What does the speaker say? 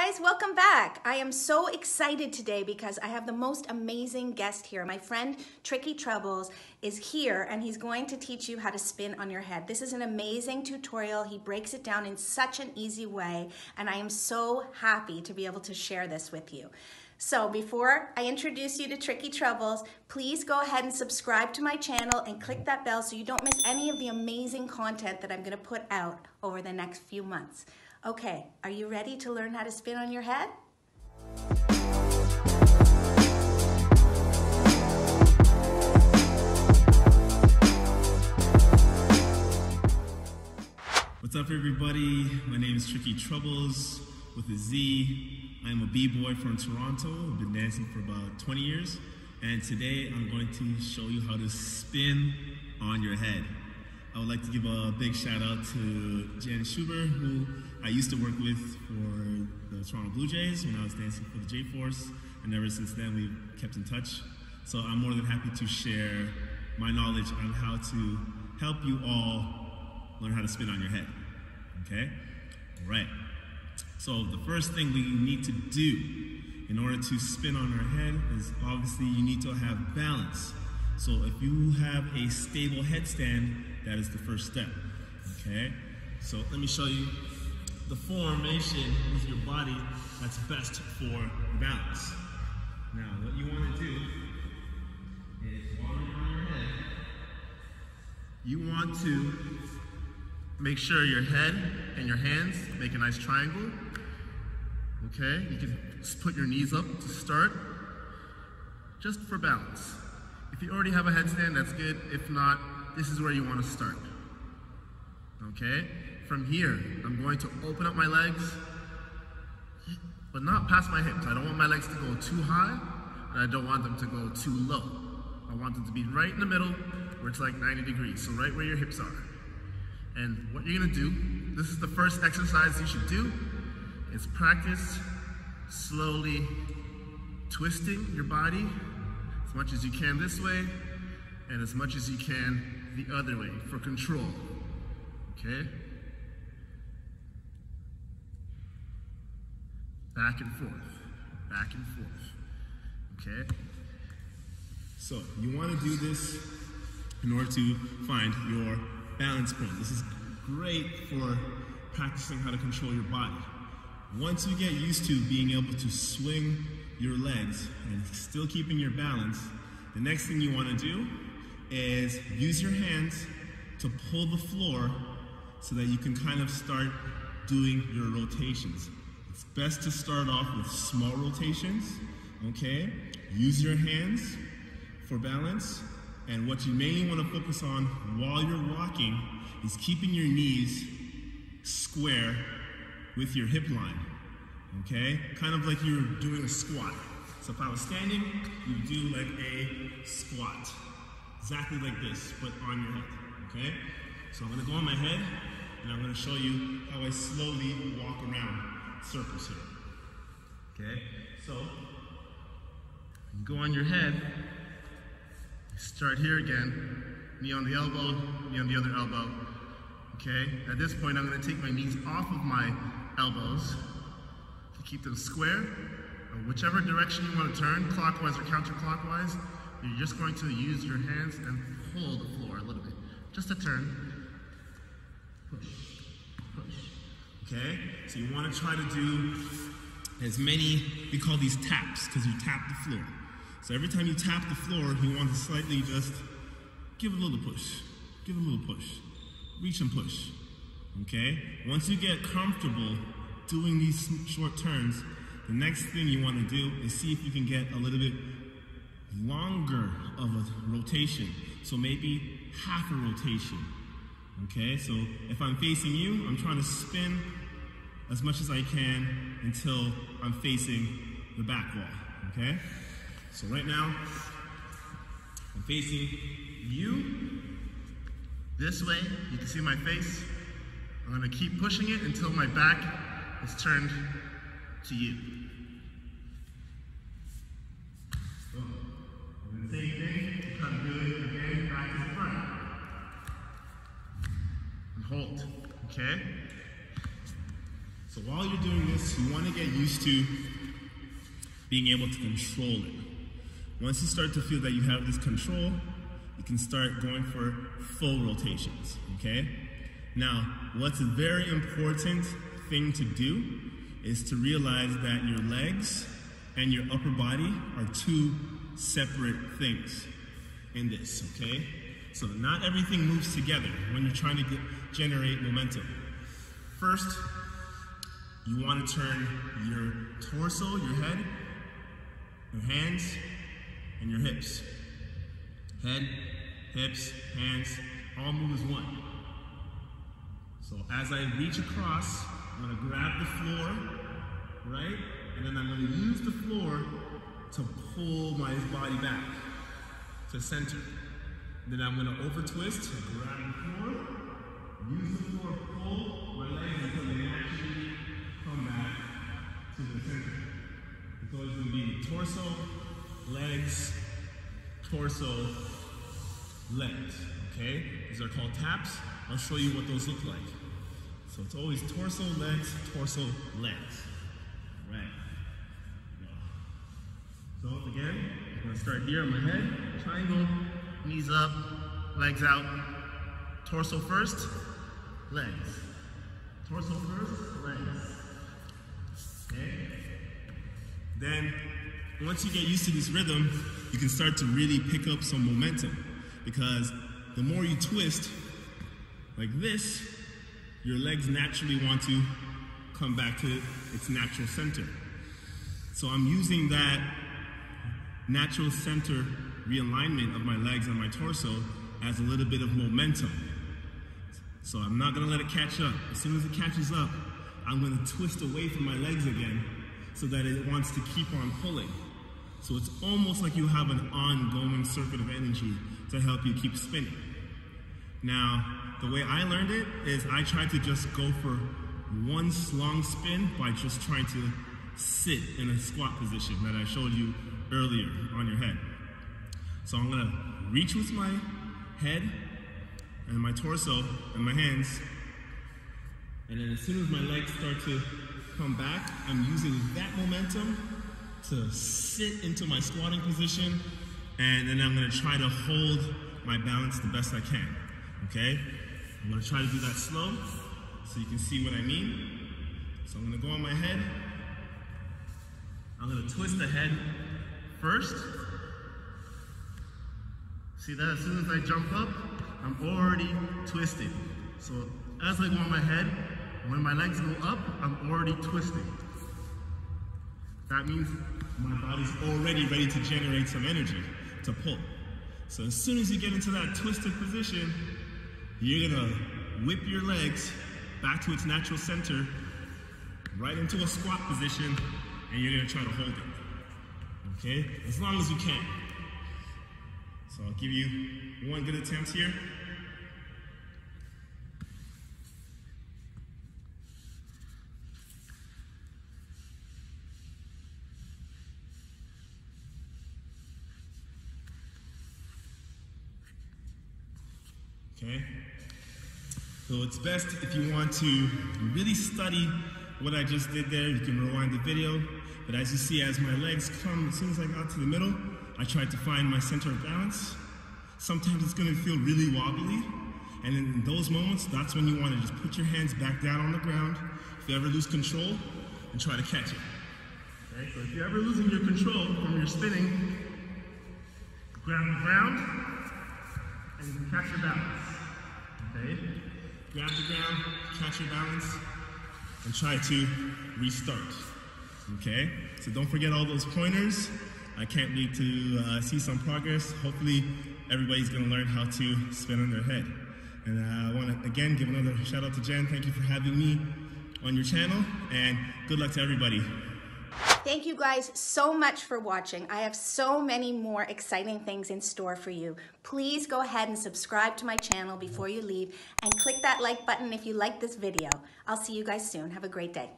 guys, welcome back. I am so excited today because I have the most amazing guest here. My friend Tricky Troublez is here and he's going to teach you how to spin on your head. This is an amazing tutorial. He breaks it down in such an easy way and I am so happy to be able to share this with you. So before I introduce you to Tricky Troublez, please go ahead and subscribe to my channel and click that bell so you don't miss any of the amazing content that I'm going to put out over the next few months. Okay, are you ready to learn how to spin on your head? What's up, everybody? My name is Tricky Troublez with a Z. I'm a b-boy from Toronto. I've been dancing for about 20 years. And today I'm going to show you how to spin on your head. I would like to give a big shout out to Jen Shuber, who I used to work with for the Toronto Blue Jays when I was dancing for the J-Force. And ever since then, we've kept in touch. So I'm more than happy to share my knowledge on how to help you all learn how to spin on your head. Okay? All right. So the first thing we need to do in order to spin on our head is obviously you need to have balance. So if you have a stable headstand, that is the first step, okay? So let me show you the formation with your body that's best for balance. Now what you want to do is while you're on your head, you want to make sure your head and your hands make a nice triangle. Okay, you can just put your knees up to start, just for balance. If you already have a headstand, that's good. If not, this is where you want to start. Okay, from here, I'm going to open up my legs, but not past my hips. I don't want my legs to go too high, and I don't want them to go too low. I want them to be right in the middle, where it's like 90 degrees, so right where your hips are. And what you're gonna do, this is the first exercise you should do, is practice slowly twisting your body as much as you can this way and as much as you can the other way for control, okay? Back and forth, okay? So you wanna do this in order to find your balance point. This is great for practicing how to control your body. Once you get used to being able to swing your legs and still keeping your balance, the next thing you want to do is use your hands to pull the floor so that you can kind of start doing your rotations. It's best to start off with small rotations, okay? Use your hands for balance. And what you mainly want to focus on while you're walking is keeping your knees square with your hip line, okay? Kind of like you're doing a squat. So if I was standing, you do like a squat. Exactly like this, but on your head, okay? So I'm gonna go on my head, and I'm gonna show you how I slowly walk around circles here, okay? So, you go on your head, start here again, knee on the elbow, knee on the other elbow, okay? At this point, I'm gonna take my knees off of my elbows to keep them square. Whichever direction you wanna turn, clockwise or counterclockwise, you're just going to use your hands and pull the floor a little bit. Just a turn, push, okay? So you wanna try to do as many, we call these taps, because you tap the floor. So every time you tap the floor, you want to slightly just give a little push, give a little push, reach and push, okay? Once you get comfortable doing these short turns, the next thing you want to do is see if you can get a little bit longer of a rotation. So maybe half a rotation, okay? So if I'm facing you, I'm trying to spin as much as I can until I'm facing the back wall, okay? So right now, I'm facing you this way. You can see my face. I'm gonna keep pushing it until my back is turned to you. So, and the same thing, try to do it again, back to the front. And hold, okay? So while you're doing this, you want to get used to being able to control it. Once you start to feel that you have this control, you can start going for full rotations, okay? Now, what's a very important thing to do is to realize that your legs and your upper body are two separate things in this, okay? So not everything moves together when you're trying to generate momentum. First, you want to turn your torso, your head, your hands, and your hips. Head, hips, hands, all move as one. So as I reach across, I'm going to grab the floor, right? And then I'm going to use the floor to pull my body back to center. Then I'm going to over twist, grab the floor, use the floor to pull my legs until they naturally come back to the center. It's always going to be torso, legs, torso, legs, okay? These are called taps. I'll show you what those look like. So it's always torso, legs, legs. All right. So again, I'm going to start here on my head, triangle, knees up, legs out, torso first, legs. Torso first, legs. Okay? Then, once you get used to this rhythm, you can start to really pick up some momentum, because the more you twist like this, your legs naturally want to come back to its natural center. So I'm using that natural center realignment of my legs and my torso as a little bit of momentum. So I'm not gonna let it catch up. As soon as it catches up, I'm gonna twist away from my legs again so that it wants to keep on pulling. So it's almost like you have an ongoing circuit of energy to help you keep spinning. Now, the way I learned it is I tried to just go for one long spin by just trying to sit in a squat position that I showed you earlier on your head. So I'm gonna reach with my head and my torso and my hands, and then as soon as my legs start to come back, I'm using that momentum to sit into my squatting position, and then I'm gonna try to hold my balance the best I can, okay? I'm gonna try to do that slow so you can see what I mean. So I'm gonna go on my head. I'm gonna twist the head first. See that? As soon as I jump up, I'm already twisting. So as I go on my head, when my legs go up, I'm already twisting. That means my body's already ready to generate some energy to pull. So as soon as you get into that twisted position, you're gonna whip your legs back to its natural center, right into a squat position, and you're gonna try to hold it, okay? As long as you can. So I'll give you one good attempt here. Okay? So it's best if you want to really study what I just did there, you can rewind the video. But as you see, as my legs come, as soon as I got to the middle, I tried to find my center of balance. Sometimes it's gonna feel really wobbly. And in those moments, that's when you wanna just put your hands back down on the ground. If you ever lose control, and try to catch it. Okay? So if you're ever losing your control from your spinning, grab the ground, and you can catch your balance. Okay? Grab the ground, catch your balance, and try to restart. Okay? So don't forget all those pointers. I can't wait to see some progress. Hopefully, everybody's gonna learn how to spin on their head. And I wanna, again, give another shout out to Jen. Thank you for having me on your channel, and good luck to everybody. Thank you guys so much for watching. I have so many more exciting things in store for you. Please go ahead and subscribe to my channel before you leave, and click that like button if you like this video. I'll see you guys soon. Have a great day.